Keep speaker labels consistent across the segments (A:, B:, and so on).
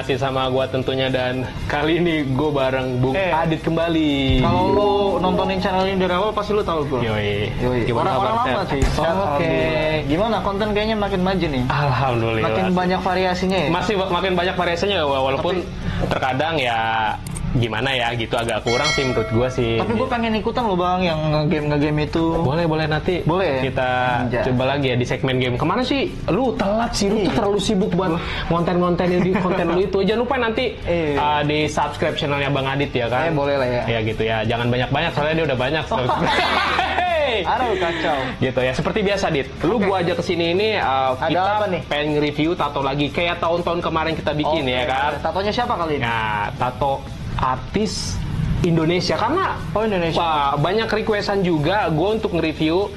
A: masih sama gua tentunya, dan kali ini gue bareng Bung Adit kembali.
B: Kalau lu nontonin channel ini dari awal pasti lu tahu gua.
A: Yoi.
B: Orang lama sih. Oke. Gimana konten kayaknya makin maju nih?
A: Alhamdulillah.
B: Makin banyak variasinya ya?
A: Masih makin banyak variasinya, walaupun terkadang ya gimana ya gitu, agak kurang sih menurut gua sih.
B: Tapi gua pengen ikutan loh Bang, yang nge-game itu.
A: Boleh nanti.
B: Boleh.
A: Kita coba lagi ya di segmen game. Kemana sih? Lu telat sih, lu tuh terlalu sibuk buat konten-konten di konten lu itu. Jangan lupa nanti di subscribe channelnya Bang Adit ya kan?
B: Boleh lah ya.
A: Ya gitu ya. Jangan banyak-banyak soalnya dia udah banyak.
B: Aduh kacau.
A: Gitu ya. Seperti biasa Dit. Lu gua aja kesini ini kita pengen review tato lagi kayak tahun-tahun kemarin kita bikin ya kan.
B: Tatonya siapa kali ini?
A: Nah, tato artis Indonesia, karena
B: Indonesia.
A: Banyak requestan juga gue untuk nge-review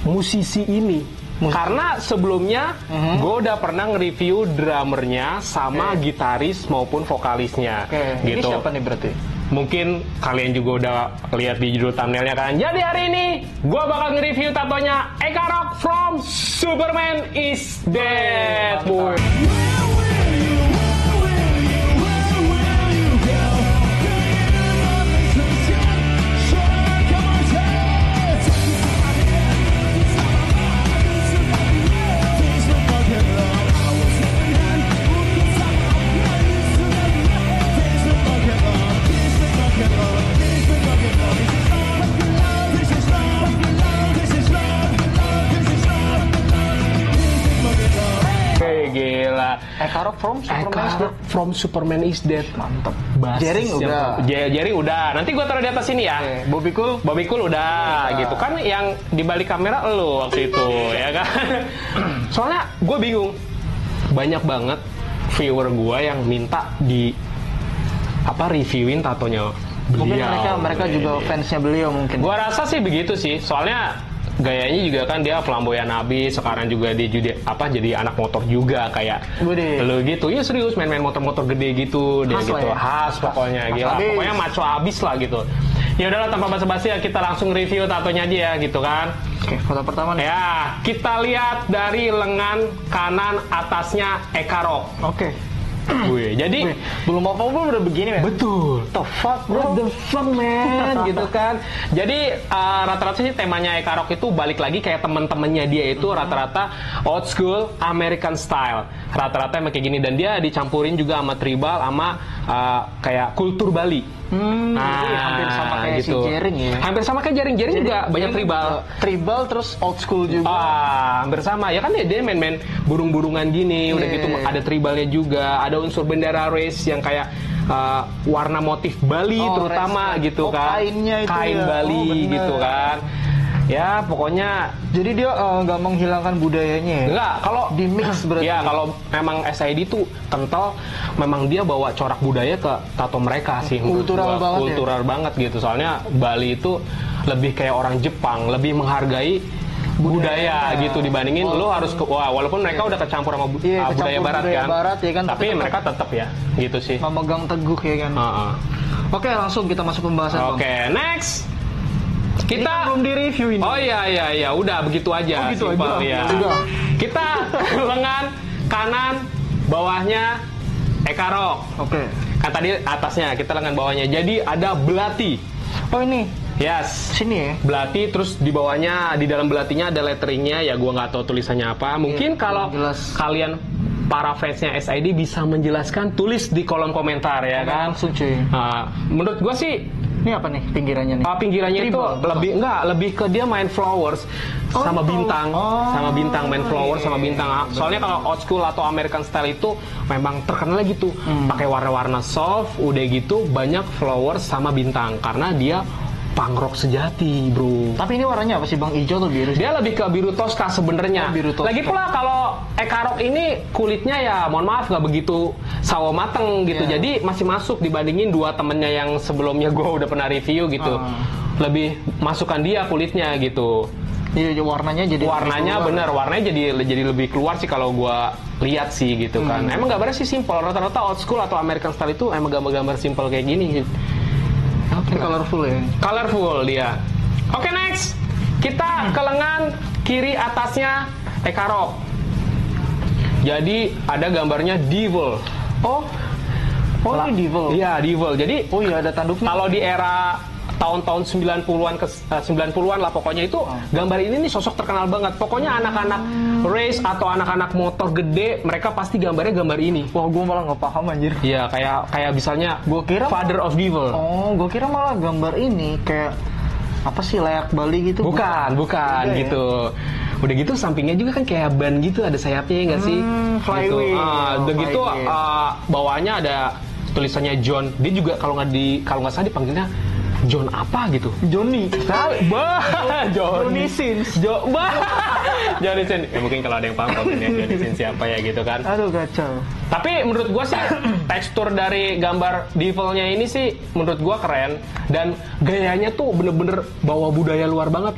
A: musisi ini. Karena sebelumnya gue udah pernah nge-review drummernya sama gitaris maupun vokalisnya. Gitu.
B: Ini siapa nih berarti?
A: Mungkin kalian juga udah lihat di judul thumbnailnya kan. Jadi hari ini gue bakal nge-review tatonya Eka Rock from Superman is Dead.
B: Eka Rock
A: from Superman is Dead.
B: Mantap.
A: Jering udah. Jering udah. Nanti gue taruh di atas sini ya.
B: Bobby Cool
A: udah. Gitu kan, yang di balik kamera lo waktu itu ya kan. Soalnya gue bingung. Banyak banget viewer gue yang minta di reviewin tatonya beliau.
B: Mungkin mereka juga fansnya beliau mungkin.
A: Gue rasa sih begitu sih. Soalnya gayanya juga kan dia flamboyan abis, sekarang juga dia jadi anak motor juga kayak lo gitu. Ya serius main motor-motor gede gitu dia gitu. Khas pokoknya gila. Pokoknya maco abis lah gitu. Ya udahlah, tanpa basa-basi ya kita langsung review tatonya aja ya gitu kan.
B: Oke, foto pertama nih.
A: Ya, kita lihat dari lengan kanan atasnya Eka Rock.
B: Oke.
A: Jadi
B: belum apa-apa udah begini men.
A: Betul.
B: The fuck bro?
A: What the fuck man? Gitu kan. Jadi rata-rata sih temanya Eka Rock itu balik lagi kayak teman-temannya dia itu rata-rata old school American style. Rata-rata emang kayak gini, dan dia dicampurin juga sama tribal sama kayak kultur Bali.
B: Hampir sama kayak
A: gitu.
B: Si Jering ya.
A: Hampir sama kayak Jering juga banyak tribal.
B: Tribal terus old school juga.
A: Hampir sama. Ya kan dia main-main burung-burungan gini, udah gitu ada tribalnya juga, ada unsur bendera race yang kayak warna motif Bali terutama race, gitu kan. Kain Bali gitu kan. Ya pokoknya
B: jadi dia nggak menghilangkan budayanya ya?
A: Nggak, kalau
B: di mix berarti.
A: Ya kalau memang SID tuh kental, memang dia bawa corak budaya ke tato mereka sih.
B: Kultural
A: banget gitu. Soalnya Bali itu lebih kayak orang Jepang, lebih menghargai budaya gitu dibandingin lo harus walaupun mereka udah kecampur sama budaya barat kan. Tapi mereka tetap ya gitu sih.
B: Memegang teguh ya kan. Oke, langsung kita masuk pembahasan.
A: Oke, next. Kita
B: belum di-review ini.
A: Oh iya, udah begitu aja. Simpel ya. Kita lengan kanan, bawahnya Eka Rock.
B: Oke.
A: Kan tadi atasnya, kita lengan bawahnya. Jadi ada belati.
B: Oh ini.
A: Yes.
B: Sini ya.
A: Belati, terus di bawahnya, di dalam belatinya ada letteringnya. Ya gua nggak tahu tulisannya apa. Mungkin kalau kalian para fansnya SID bisa menjelaskan, tulis di kolom komentar ya kan.
B: Langsung cuy.
A: Menurut gua sih
B: ini apa nih pinggirannya nih?
A: Pinggirannya itu lebih ke dia main flowers sama bintang, main flowers sama bintang. Soalnya kalau old school atau American style itu memang terkenal gitu, pakai warna-warna soft, udah gitu banyak flowers sama bintang karena dia punk rock sejati, bro.
B: Tapi ini warnanya apa sih, Bang? Hijau atau biru?
A: Dia lebih ke biru Tosca sebenarnya. Lagi pula kalau Eka Rock ini kulitnya ya mohon maaf nggak begitu sawo mateng gitu. Jadi masih masuk dibandingin dua temennya yang sebelumnya gue udah pernah review gitu. Lebih masukkan dia kulitnya gitu.
B: Iya, warnanya
A: jadi lebih keluar sih kalau gue lihat sih gitu kan. Emang gambarnya sih simpel. Rata-rata old school atau American style itu emang gambar-gambar simpel kayak gini.
B: Colorful ya.
A: Colorful dia. Oke, next. Kita ke lengan kiri atasnya Eka Rock. Jadi ada gambarnya devil.
B: Oh, Oh, ini Devil.
A: Iya, Devil. Jadi
B: oh iya, ada tanduknya.
A: Kalau di era tahun-tahun 90-an ke 90-an lah pokoknya itu gambar ini nih sosok terkenal banget. Pokoknya anak-anak race atau anak-anak motor gede mereka pasti gambarnya gambar ini.
B: Wah, gue malah nggak paham anjir.
A: Iya, kayak misalnya
B: gue kira
A: Father of Devil.
B: Oh, gue kira malah gambar ini kayak apa sih, layak Bali gitu.
A: Bukan gitu. Udah gitu sampingnya juga kan kayak ban gitu, ada sayapnya nggak sih?
B: Flywheel.
A: Gitu. Udah gitu bawahnya ada tulisannya John. Dia juga kalau nggak salah dipanggilnya John apa gitu?
B: Johnny.
A: Johnny
B: Sins.
A: Johnny Sins. Ya, mungkin kalau ada yang paham komen ya Johnny Sins siapa ya gitu kan.
B: Aduh, kacau.
A: Tapi menurut gua sih tekstur dari gambar Devil-nya ini sih menurut gua keren dan gayanya tuh bener-bener bawa budaya luar banget.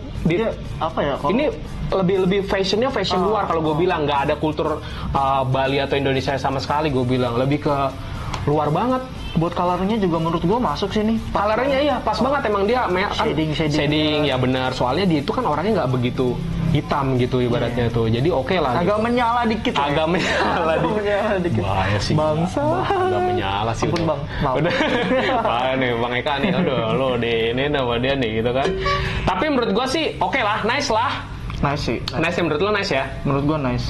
B: Apa ya?
A: Ini lebih fashion luar kalau gue bilang, nggak ada kultur Bali atau Indonesia sama sekali. Gue bilang lebih ke luar banget.
B: Buat colornya juga menurut gue masuk sih nih.
A: Colornya iya pas banget, emang dia kan shading ya benar. Soalnya dia itu kan orangnya nggak begitu hitam gitu ibaratnya tuh. Jadi oke lah.
B: Agak
A: gitu.
B: Menyala dikit.
A: Agak menyala dikit. Bahaya sih.
B: Bangsa.
A: Agak menyala sih.
B: Ampun, Bang.
A: Udah. Wah nih Bang Eka nih. Aduh lo deh ini nama dia nih gitu kan. Tapi menurut gue sih oke lah, nice lah.
B: Nice sih.
A: Nice ya menurut lo nice ya?
B: Menurut gue nice.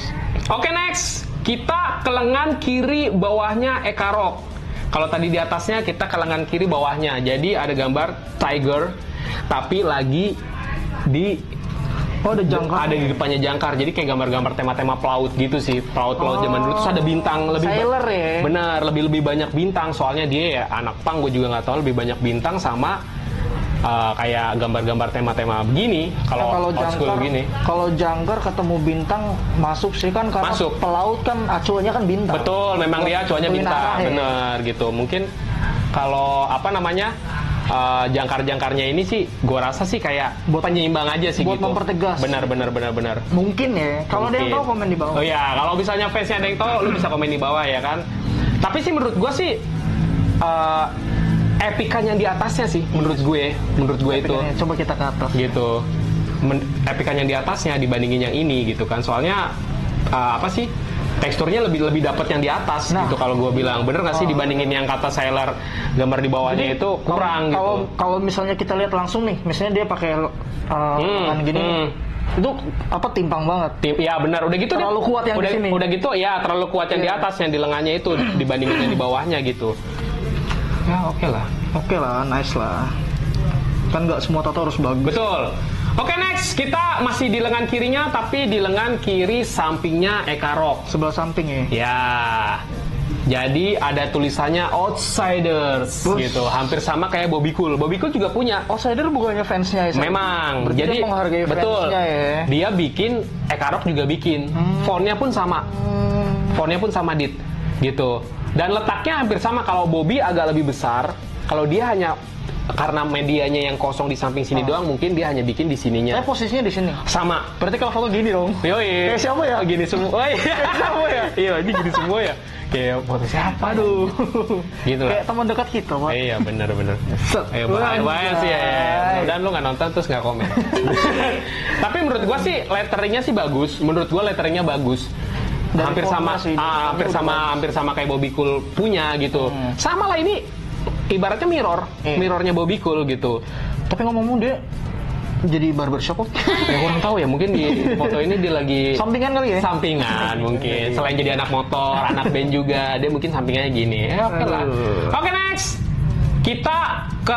A: Oke, next. Kita ke lengan kiri bawahnya Eka Rock. Kalau tadi di atasnya kita ke lengan kiri bawahnya. Jadi ada gambar tiger tapi lagi di
B: ada jangkar.
A: Ada di depannya jangkar. Jadi kayak gambar-gambar tema-tema pelaut gitu sih. Pelaut-pelaut zaman dulu terus ada bintang lebih
B: Sailor ya.
A: Bener, lebih banyak bintang soalnya dia ya anak pang, gue juga nggak tahu, lebih banyak bintang sama kayak gambar-gambar tema-tema begini kalau jangkar
B: gini. Kalau jangkar ketemu bintang masuk sih kan karena
A: masuk.
B: Pelaut kan acuannya kan bintang.
A: Betul, memang dia acuannya bintang, bener gitu. Mungkin kalau jangkar-jangkarnya ini sih gue rasa sih kayak buat penyeimbang aja sih
B: buat
A: gitu.
B: Mempertegas.
A: Benar.
B: Mungkin ya. Kalau ada yang tahu komen di bawah.
A: Oh ya, kalau misalnya fansnya ada yang tahu lu bisa komen di bawah ya kan. Tapi sih menurut gue sih epikanya di atasnya sih menurut gue itu.
B: Coba kita ke atas.
A: Gitu. Epikanya di atasnya dibandingin yang ini gitu kan. Soalnya teksturnya lebih dapat yang di atas gitu kalau gue bilang. Bener nggak sih dibandingin yang kata Sailor gambar di bawahnya itu kurang gitu.
B: Kalau misalnya kita lihat langsung nih, misalnya dia pakai gini. Itu timpang banget.
A: Ya benar, udah gitu
B: terlalu kuat yang di sini.
A: Udah gitu ya terlalu kuat yang di atas, yang di lengannya itu dibandingin yang di bawahnya gitu. Ya oke lah, nice lah. Kan nggak semua tato harus bagus. Betul. Oke, next kita masih di lengan kirinya, tapi di lengan kiri sampingnya Eka Rock.
B: Sebelah samping ya.
A: Ya. Jadi ada tulisannya Outsiders gitu, hampir sama kayak Bobby Cool. Bobby Cool juga punya.
B: Outsider bukannya fansnya ya?
A: Memang.
B: Berarti
A: jadi
B: menghargai
A: betul.
B: Fansnya ya.
A: Dia bikin, Eka Rock juga bikin. Fontnya pun sama. Fontnya pun sama Dit. Gitu. Dan letaknya hampir sama. Kalau Bobby agak lebih besar. Kalau dia hanya karena medianya yang kosong di samping sini doang, mungkin dia hanya bikin di sininya.
B: Posisinya di sini.
A: Sama.
B: Berarti kalau foto gini dong.
A: Yoi.
B: Kayak siapa ya?
A: Gini semua. Kayak siapa ya? Iya, ini gini semua ya. Kayak foto siapa? Aduh. Gitu lah.
B: Kayak teman dekat kita, Pak.
A: Iya, benar. Bahaya sih ya. Dan lu nggak nonton terus nggak komen. Tapi menurut gua sih letteringnya sih bagus. Menurut gua letteringnya bagus. Hampir sama kayak Bobby Cool punya gitu. Sama lah ini. Ibaratnya mirrornya Bobby Cool gitu.
B: Tapi ngomong dia jadi barbershop kok.
A: Ya kurang tahu ya, mungkin di foto ini dia lagi
B: sampingan kali ya?
A: Sampingan mungkin. Selain jadi anak motor, anak band juga, dia mungkin sampingannya gini. Oke lah. Oke, next. Kita ke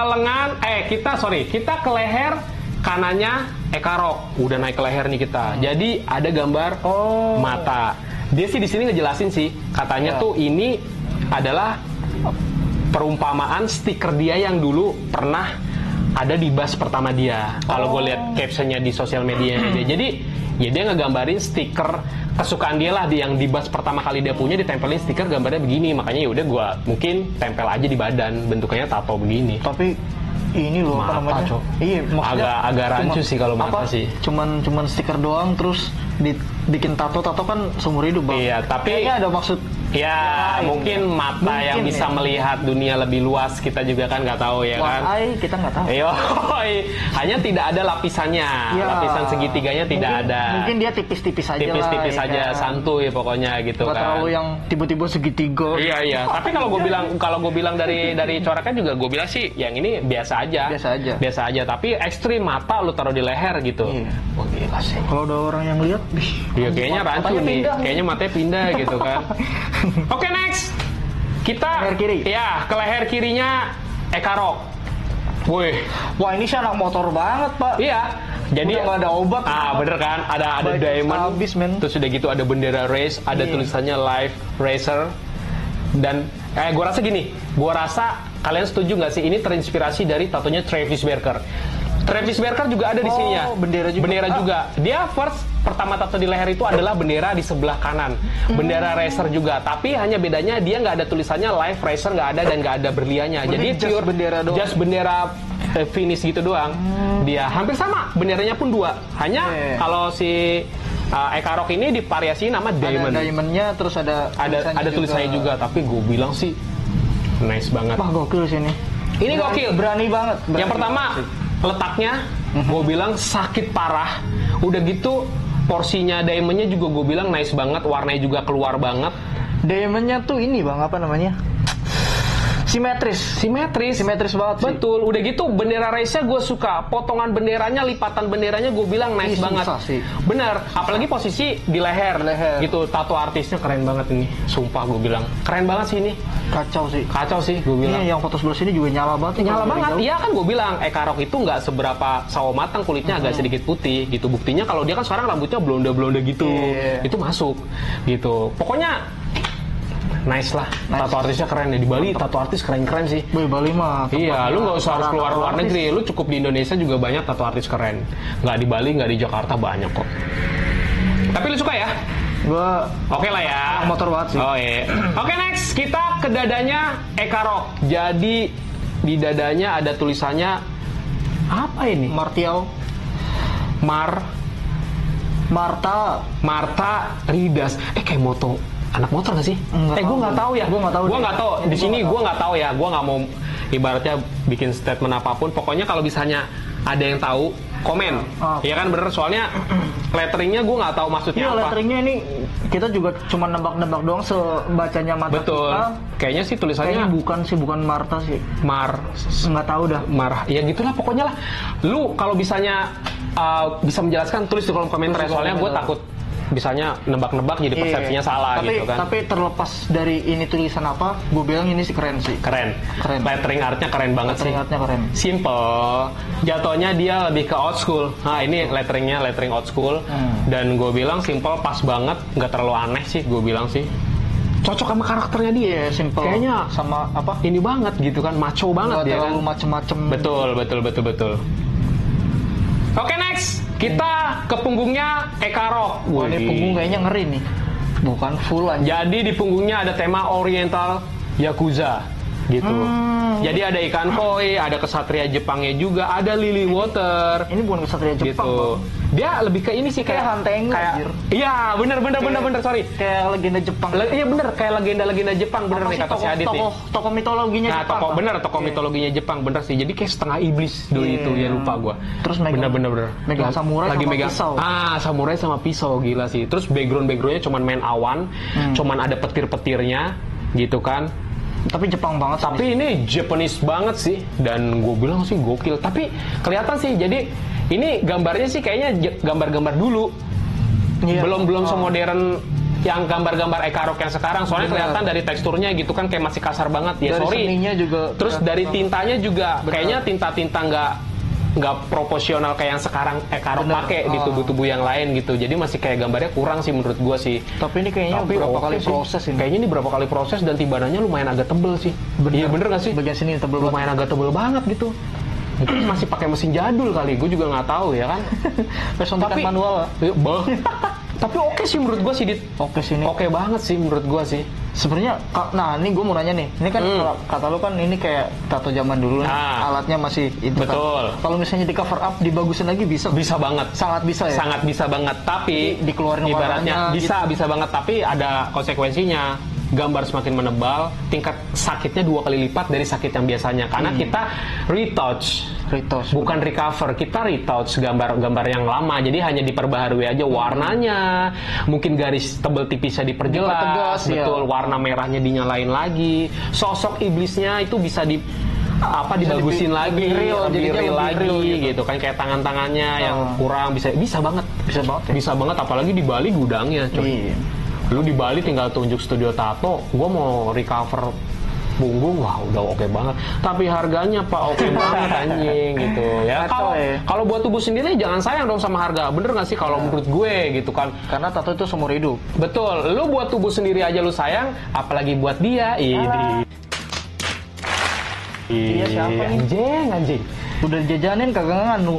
A: leher kanannya Eka Rock. Udah naik ke leher nih kita. Jadi ada gambar mata. Dia sih di sini ngejelasin sih, katanya tuh ini adalah perumpamaan stiker dia yang dulu pernah ada di bus pertama dia. Kalau gue lihat captionnya di sosial media dia. Jadi ya dia ngegambarin stiker kesukaan dia lah yang di bus pertama kali dia punya, ditempelin stiker gambarnya begini. Makanya ya udah gue mungkin tempel aja di badan, bentuknya tato begini.
B: Tapi ini loh
A: mata,
B: apa namanya?
A: Iya, agak rancu sih kalau mata sih.
B: Cuman stiker doang terus dibikin tato kan seumur hidup, Bang.
A: Iya, tapi
B: kayaknya ada maksud
A: Ya, mungkin mata yang bisa melihat dunia lebih luas kita juga kan nggak tahu ya kan.
B: Kita nggak tahu.
A: Hanya tidak ada lapisannya, lapisan segitiganya tidak ada.
B: Mungkin dia tipis-tipis aja.
A: Tipis-tipis aja, santuy pokoknya gitu
B: nggak
A: kan.
B: Terlalu yang tiba-tiba segitiga.
A: Iya. Tapi kalau gue bilang dari coraknya juga gue bilang sih, yang ini biasa aja. Biasa aja. Tapi ekstrim mata lu taruh di leher gitu.
B: Oh, gila sih. Kalau ada orang yang lihat,
A: iya kayaknya rancu nih. Kayaknya matanya pindah gitu kan. Oke, next. Kita
B: leher kiri.
A: Ya, ke leher kirinya Eka Rock.
B: Wah, ini sih anak motor banget, Pak.
A: Iya. Jadi
B: nggak ada obat.
A: Bener kan? Ada diamond. Terus udah gitu ada bendera race, ada tulisannya Live Racer. Dan gue rasa kalian setuju nggak sih ini terinspirasi dari tatonya Travis Barker. Travis Barker juga ada di sininya. Bendera juga. Dia pertama tato di leher itu adalah bendera di sebelah kanan. Bendera racer juga. Tapi hanya bedanya dia nggak ada tulisannya Live Racer, nggak ada, dan nggak ada berliannya. Jadi pure bendera doang. Just bendera finish gitu doang. Dia hampir sama. Benderanya pun 2. Hanya kalau si Eka Rock ini divariasi nama Diamond.
B: Ada diamondnya, terus ada
A: tulisannya juga. Tapi gue bilang sih nice banget.
B: Wah, gokil sih ini.
A: Ini gokil.
B: Berani banget.
A: Yang pertama letaknya gue bilang sakit parah. Udah gitu porsinya diamondnya juga gue bilang nice banget, warnanya juga keluar banget.
B: Diamondnya tuh ini bang, apa namanya? Simetris banget sih.
A: Betul. Udah gitu bendera race-nya gue suka. Potongan benderanya, lipatan benderanya gue bilang nice banget.
B: Sih.
A: Bener. Apalagi posisi di leher. Gitu. Tato artisnya keren banget ini. Sumpah gue bilang. Keren banget sih ini. Kacau sih gue bilang.
B: Ini yang foto sebelah sini juga nyala banget.
A: Iya kan gue bilang Eka Rock itu nggak seberapa sawo matang, kulitnya agak sedikit putih gitu. Buktinya kalau dia kan sekarang rambutnya blonde gitu. Itu masuk gitu. Pokoknya nice lah. Tato artisnya keren ya. Di Bali tato artis keren-keren sih.
B: Bali mah.
A: Iya, lu nggak usah harus keluar luar negeri. Lu cukup di Indonesia juga banyak tato artis keren. Nggak di Bali, nggak di Jakarta banyak kok. Tapi lu suka ya?
B: Gua
A: oke lah ya.
B: Motor banget sih.
A: Oh iya. Oke, next kita ke dadanya Eka Rock. Jadi di dadanya ada tulisannya apa ini? Marta Ridas. Kayak moto anak motor nggak sih? Gue nggak tahu ya. Gue nggak tahu. Di sini gue nggak tahu ya. Gue nggak mau ibaratnya bikin statement apapun. Pokoknya kalau misalnya ada yang tahu, komen. Ya kan bener. Soalnya letteringnya gue nggak tahu maksudnya apa.
B: Letteringnya ini kita juga cuma nebak-nebak doang sebacanya mata.
A: Betul.
B: Kita.
A: Kayaknya sih tulisannya
B: bukan Marta sih. Nggak tahu dah.
A: Ya gitulah pokoknya lah. Lu kalau misalnya bisa menjelaskan, tulis di kolom komentar ya. Soalnya gue takut misalnya nebak-nebak jadi persepsinya salah gitu kan.
B: Tapi terlepas dari ini tulisan apa, gue bilang ini sih keren sih.
A: Keren. Lettering artnya keren banget sih.
B: Artnya keren.
A: Simple. Jatuhnya dia lebih ke old school. Nah ini lettering old school. Dan gue bilang simple, pas banget, nggak terlalu aneh sih. Gue bilang sih cocok sama karakternya dia.
B: Simple.
A: Kayaknya
B: sama apa?
A: Ini banget gitu kan, maco banget dia kan.
B: Terlalu macem-macem.
A: Betul. Oke, next. Kita ke punggungnya Eka Rock.
B: Wah, ini punggung kayaknya ngeri nih. Bukan full aja.
A: Jadi di punggungnya ada tema Oriental Yakuza gitu. Jadi ada ikan koi, ada kesatria Jepangnya juga, ada lily water.
B: Ini bukan kesatria Jepang,
A: gitu. Dia lebih ke ini sih kayak
B: Hantengu.
A: Iya, bener, sorry.
B: Kayak legenda Jepang.
A: Iya bener, kayak legenda Jepang, bener nih kata si Adit nih.
B: Tokoh mitologinya Jepang.
A: Tokoh mitologinya Jepang, bener sih. Jadi kayak setengah iblis dulu itu, ya lupa gua.
B: Terus megang samurai
A: lagi
B: sama pisau.
A: Samurai sama pisau, gila sih. Terus backgroundnya cuman main awan, cuman ada petir-petirnya gitu kan.
B: Tapi Jepang banget.
A: Tapi ini Japanese banget sih. Dan gue bilang sih gokil. Tapi kelihatan sih. Jadi ini gambarnya sih kayaknya gambar-gambar dulu. Belum semodern yang gambar-gambar Eka Rock yang sekarang. Soalnya kelihatan dari teksturnya gitu kan kayak masih kasar banget. Ya
B: dari
A: sorry.
B: Seninya juga.
A: Terus dari tintanya juga. Kayaknya tinta-tinta nggak proporsional kayak yang sekarang Eka Rock pakai di tubuh-tubuh yang lain gitu. Jadi masih kayak gambarnya kurang sih menurut gua sih.
B: Tapi ini kayaknya berapa kali proses ini.
A: Kayaknya ini berapa kali proses dan timbanannya lumayan agak tebel sih. Iya bener nggak sih?
B: Bagian sini tebel
A: lumayan agak tebel banget gitu. Mungkin masih pakai mesin jadul kali. Gue juga nggak tahu ya kan.
B: Tapi manual.
A: Tapi oke sih menurut gue sih, Dit. Oke banget sih menurut gue sih.
B: Sebenarnya, nah ini gue mau nanya nih. Ini kan kata lu kan ini kayak tato zaman dulu nih. Alatnya masih itu.
A: Betul.
B: Kan. Kalau misalnya di cover up, dibagusin lagi bisa?
A: Bisa banget.
B: Sangat bisa ya?
A: Sangat bisa banget. Tapi
B: dikeluarin
A: ibaratnya
B: warnanya,
A: bisa banget. Tapi ada konsekuensinya. gambar semakin menebal, tingkat sakitnya 2 kali lipat dari sakit yang biasanya. Karena kita retouch, bukan recover. Kita retouch gambar-gambar yang lama. Jadi hanya diperbaharui aja warnanya, mungkin garis tebel tipisnya diperjelas, betul. Warna merahnya dinyalain lagi, sosok iblisnya itu bisa dibagusin lagi, lebih real lagi gitu kan, kayak tangan-tangannya yang kurang bisa banget apalagi di Bali gudangnya coy. Lu di Bali tinggal tunjuk studio tato, gua mau recover punggung, wah udah oke banget, tapi harganya Pak oke banget anjing gitu ya. Kalau buat tubuh sendiri jangan sayang dong sama harga, bener nggak sih kalau menurut gue gitu kan,
B: karena tato itu seumur hidup.
A: Betul, lu buat tubuh sendiri aja lu sayang, apalagi buat dia. Iya siapa nih? Anjing.
B: Udah dijajanin kagak nganu.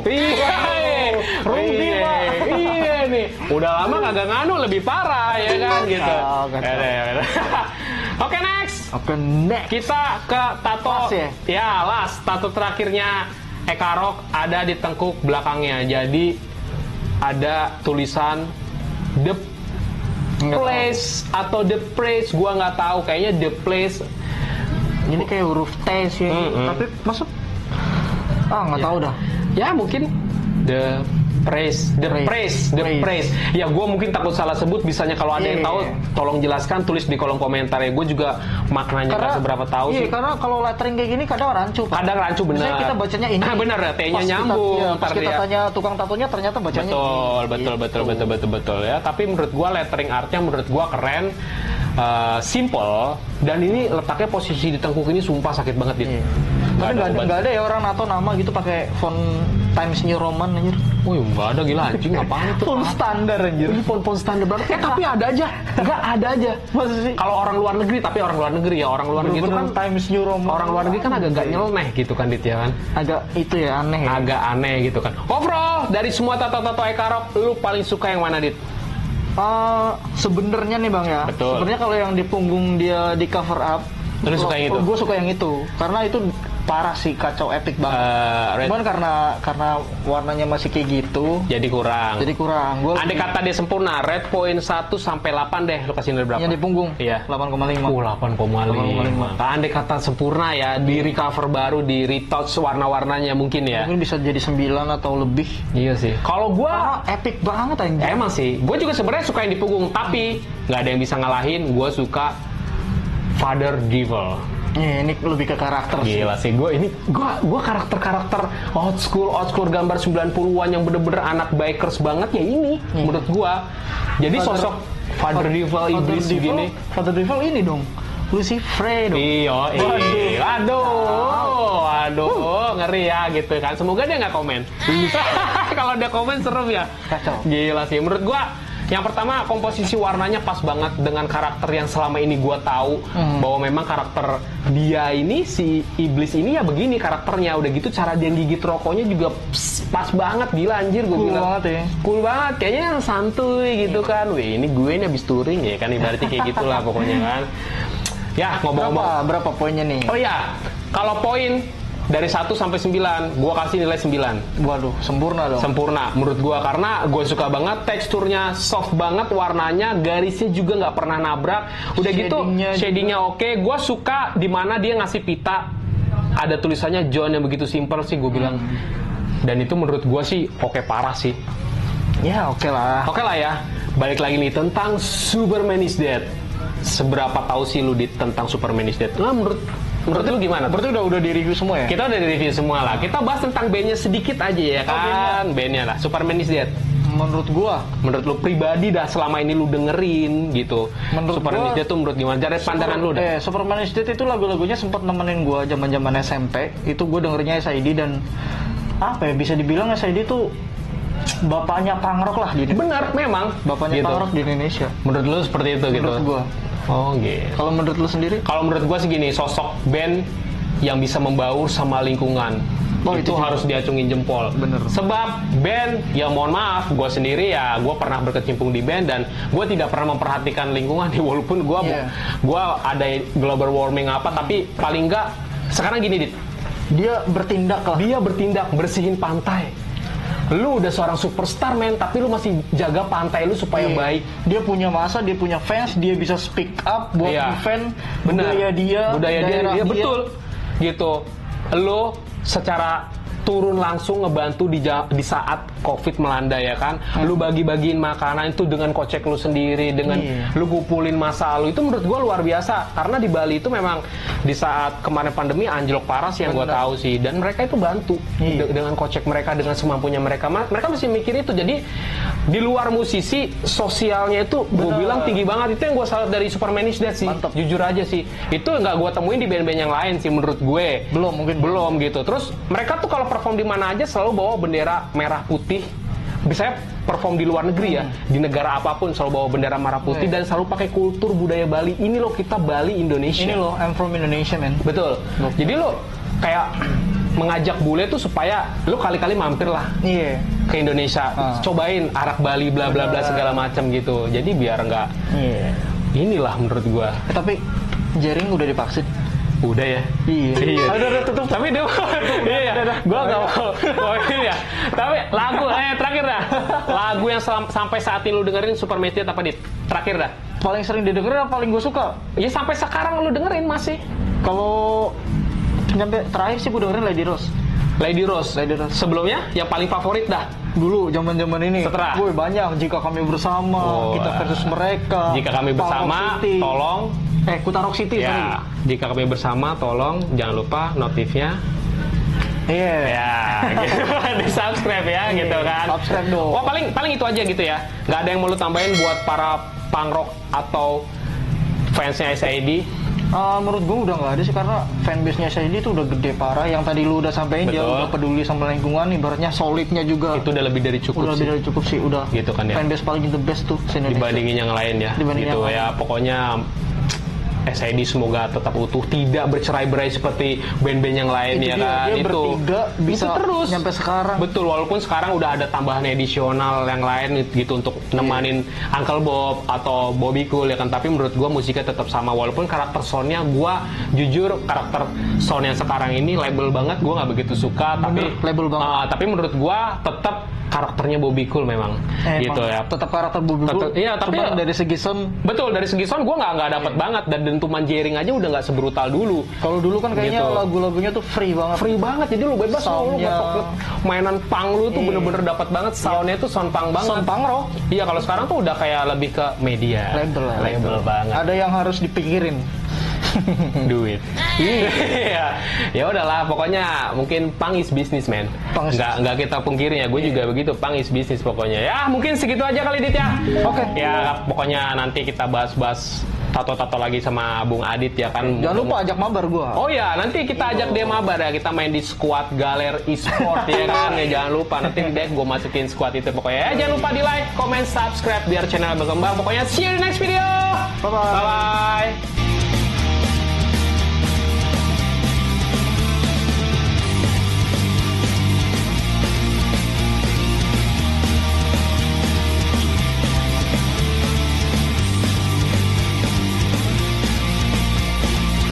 A: Rugi Pak. Iya nih. Udah lama kagak nganu lebih parah ya kan gitu. Oke next. Kita ke tato. Last. Tato terakhirnya Eka Rock ada di tengkuk belakangnya. Jadi ada tulisan The Place atau The Praise, gua nggak tahu, kayaknya The Place.
B: Ini kayak huruf T sih, tapi masuk nggak tahu dah.
A: Ya mungkin The Praise. Ya gue mungkin takut salah sebut, bisanya kalau ada yang tahu tolong jelaskan, tulis di kolom komentar ya. Gue juga maknanya nggak seberapa tahu sih.
B: Karena kalau lettering kayak gini kadang rancu.
A: Kadang rancu bener.
B: Misalnya kita bacanya ini.
A: Bener ya, T-nya nyambung.
B: Pas kita tanya tukang tatonya ternyata bacanya
A: betul ya. Tapi menurut gue lettering artnya menurut gue keren. Simple, dan ini letaknya posisi di tengkuk ini sumpah sakit banget dit.
B: Tapi nggak ada ya orang nato nama gitu pakai font Times New Roman anjir.
A: Oh nggak ada, gila anjing, apaan itu?
B: Font standar anjir.
A: Ini font standar banget. Tapi ada aja. Nggak ada aja. Maksudnya sih? Kalau orang luar negeri, tapi orang luar negeri ya, orang luar negeri itu kan
B: Times New Roman.
A: Orang luar negeri kan agak nyeleneh gitu kan dit ya kan.
B: Agak itu ya aneh.
A: Agak aneh gitu kan. Overall dari semua tato-tato Eka Rock, lu paling suka yang mana dit?
B: Sebenarnya nih bang ya, sebenarnya kalau yang di punggung dia di cover up,
A: terus suka yang itu.
B: Gue suka yang itu, karena itu parah sih, kacau, epic banget. Cuman karena warnanya masih kayak gitu,
A: jadi kurang.
B: Andai
A: kata dia sempurna, red point 1 sampai 8 deh, lu kasih dari berapa?
B: Yang di punggung?
A: Iya.
B: 8,5.
A: 8,5. Andai kata sempurna ya, di recover baru, di retouch warna-warnanya mungkin ya.
B: Mungkin bisa jadi 9 atau lebih.
A: Iya sih. Kalau gua
B: epic banget anjir.
A: Emang sih. Gua juga sebenarnya suka yang di punggung, tapi nggak ada yang bisa ngalahin. Gua suka Father Devil.
B: Ini lebih ke karakter sih.
A: Gila sih, gue karakter old school gambar 90-an yang bener-bener anak bikers banget ya ini menurut gue. Jadi sosok Father Devil iblis gini.
B: Father Devil ini dong, Lucifer dong.
A: Aduh, ngeri ya gitu kan. Semoga dia nggak komen. Kalau dia komen serem ya.
B: Kacau.
A: Gila sih, menurut gue. Yang pertama, komposisi warnanya pas banget dengan karakter yang selama ini gue tahu bahwa memang karakter dia ini, si iblis ini ya begini karakternya. Udah gitu cara dia gigit rokoknya juga pas banget, gila anjir gue bilang. Cool banget, kayaknya yang santuy gitu kan. Wih ini gue ini habis touring ya kan, ibaratnya kayak gitulah pokoknya kan. Ya ngomong-ngomong.
B: Berapa poinnya nih?
A: Oh iya, kalau poin dari 1 sampai 9, gue kasih nilai 9.
B: Waduh, sempurna dong.
A: Sempurna menurut gue, karena gue suka banget teksturnya, soft banget warnanya, garisnya juga nggak pernah nabrak. Udah shadingnya oke. Gue suka dimana dia ngasih pita, ada tulisannya John yang begitu simpel sih gue bilang. Dan itu menurut gue sih oke parah sih.
B: Ya oke lah.
A: Oke lah ya. Balik lagi nih tentang Superman is Dead. Seberapa tahu sih lu tentang Superman is Dead? Nah, menurut lu gimana?
B: Berarti udah di review semua ya?
A: Kita udah di review semua lah. Kita bahas tentang bandnya sedikit aja ya kan. Bandnya lah. Superman is Dead.
B: Menurut lu
A: pribadi dah selama ini lu dengerin gitu. Superman is Dead tuh menurut gimana? Dari pandangan lu dah.
B: Superman is Dead itu lagu-lagunya sempat nemenin gua zaman-zaman SMP. Itu gua dengerinnya SID dan apa ya, bisa dibilang SID tuh bapaknya punk rock lah di Indonesia.
A: Benar, memang
B: bapaknya punk rock di Indonesia.
A: Menurut lu seperti itu gitu?
B: Menurut gua.
A: Oh gitu.
B: Kalau menurut lu sendiri?
A: Kalau menurut gua sih gini, sosok band yang bisa membaur sama lingkungan. Itu harus diacungin jempol.
B: Bener.
A: Sebab band, ya mohon maaf, gue sendiri ya, gue pernah berkecimpung di band dan gue tidak pernah memperhatikan lingkungan nih, walaupun gue ada global warming apa, tapi paling enggak sekarang gini dit,
B: dia bertindak
A: bersihin pantai. Lu udah seorang superstar men, tapi lu masih jaga pantai lu supaya baik.
B: Dia punya masa, dia punya fans, dia bisa speak up buat event budaya dia,
A: betul. Gitu. Lu secara turun langsung ngebantu di saat COVID melanda ya kan. Lu bagi-bagiin makanan itu dengan kocek lu sendiri, dengan lu kumpulin masa lu. Itu menurut gua luar biasa. Karena di Bali itu memang di saat kemarin pandemi anjlok parah sih yang gua tahu sih. Dan mereka itu bantu dengan kocek mereka, dengan semampunya mereka. Mereka mesti mikir itu. Jadi di luar musisi, sosialnya itu gua bilang tinggi banget. Itu yang gua salut dari Superman is Dead sih.
B: Mantap.
A: Jujur aja sih. Itu nggak gua temuin di band-band yang lain sih menurut gue. Belum gitu. Terus mereka tuh kalau perform di mana aja selalu bawa bendera merah putih. Biasanya perform di luar negeri ya, di negara apapun selalu bawa bendera merah putih dan selalu pakai kultur budaya Bali. Ini loh kita Bali Indonesia.
B: Ini loh I'm from Indonesia man.
A: Betul. Jadi lo kayak mengajak bule tuh supaya lo kali-kali mampir lah ke Indonesia, cobain arak Bali bla bla bla segala macam gitu. Jadi biar nggak inilah menurut gua.
B: Tapi Jering udah divaksin.
A: Udah ya?
B: Iya.
A: Udah tutup. Tapi dia gua nggak mau ini ya. Tapi lagu terakhir dah. Lagu yang sampai saat ini lu dengerin Super Method apa Dit? Terakhir dah.
B: Paling sering didengerin apa paling gue suka?
A: Ya sampai sekarang lu dengerin masih.
B: Kalau nyampe terakhir sih gue dengerin Lady Rose. Sebelumnya yang paling favorit dah. Dulu zaman-zaman ini.
A: Setelah.
B: Gue banyak Jika Kami Bersama, Kita Versus Mereka.
A: Jika Kami Bersama, tolong
B: Kutarok City,
A: ya, Jika Kami Bersama, tolong jangan lupa notifnya. Ya, gitu. Di subscribe ya, gitu kan.
B: Subscribe dong.
A: Wah, paling itu aja gitu ya. Nggak ada yang mau lu tambahin buat para punk rock atau fansnya SID?
B: Menurut gue udah nggak ada sih, karena fanbase-nya SID itu udah gede parah. Yang tadi lu udah sampein, dia udah peduli sama lingkungan, ibaratnya solidnya juga.
A: Itu udah lebih dari cukup.
B: Lebih dari cukup sih, udah.
A: Gitu kan ya.
B: Fanbase paling the best tuh
A: dibandingin yang lain ya. Gitu ya, pokoknya SID semoga tetap utuh, tidak bercerai-berai seperti band-band yang lain ya kan.
B: Dia bertiga bisa
A: terus
B: nyampe sekarang.
A: Betul, walaupun sekarang udah ada tambahan edisional yang lain gitu untuk nemanin Uncle Bob atau Bobby Cool ya kan. Tapi menurut gua musiknya tetap sama, walaupun karakter soundnya gua jujur karakter sound yang sekarang ini label banget, gua nggak begitu suka. Tapi
B: label banget.
A: Tapi menurut gua tetap karakternya Bobby Cool memang gitu ya.
B: Tetap karakter Bobby Cool.
A: Iya, tapi
B: dari segi sound.
A: Betul, dari segi sound gue nggak dapat banget, dan dentuman Jering aja udah nggak sebrutal dulu.
B: Kalau dulu kan kayaknya lagu-lagunya tuh free banget. Jadi lu bebas lu mainan punk lu tuh bener-bener dapat banget soundnya tuh sound punk banget. Sound punk rock.
A: Iya, kalau sekarang tuh udah kayak lebih ke media. Label banget.
B: Ada yang harus dipikirin.
A: Duit. Iya. Ya udahlah, pokoknya mungkin punk is business man. Nggak kita pungkiri ya, gue juga begitu, punk is business pokoknya. Ya mungkin segitu aja kali Dit ya.
B: Oke.
A: Ya pokoknya nanti kita bahas tato-tato lagi sama Bung Adit ya kan.
B: Jangan lupa ajak mabar gua.
A: Oh ya, nanti kita ajak dia mabar ya. Kita main di squad Galer Esport ya kan. Ya jangan lupa nanti deh gue masukin squad itu pokoknya. Ya jangan lupa di like, comment, subscribe biar channel berkembang. Pokoknya see you in the next video.
B: Bye bye.
A: Bye bye.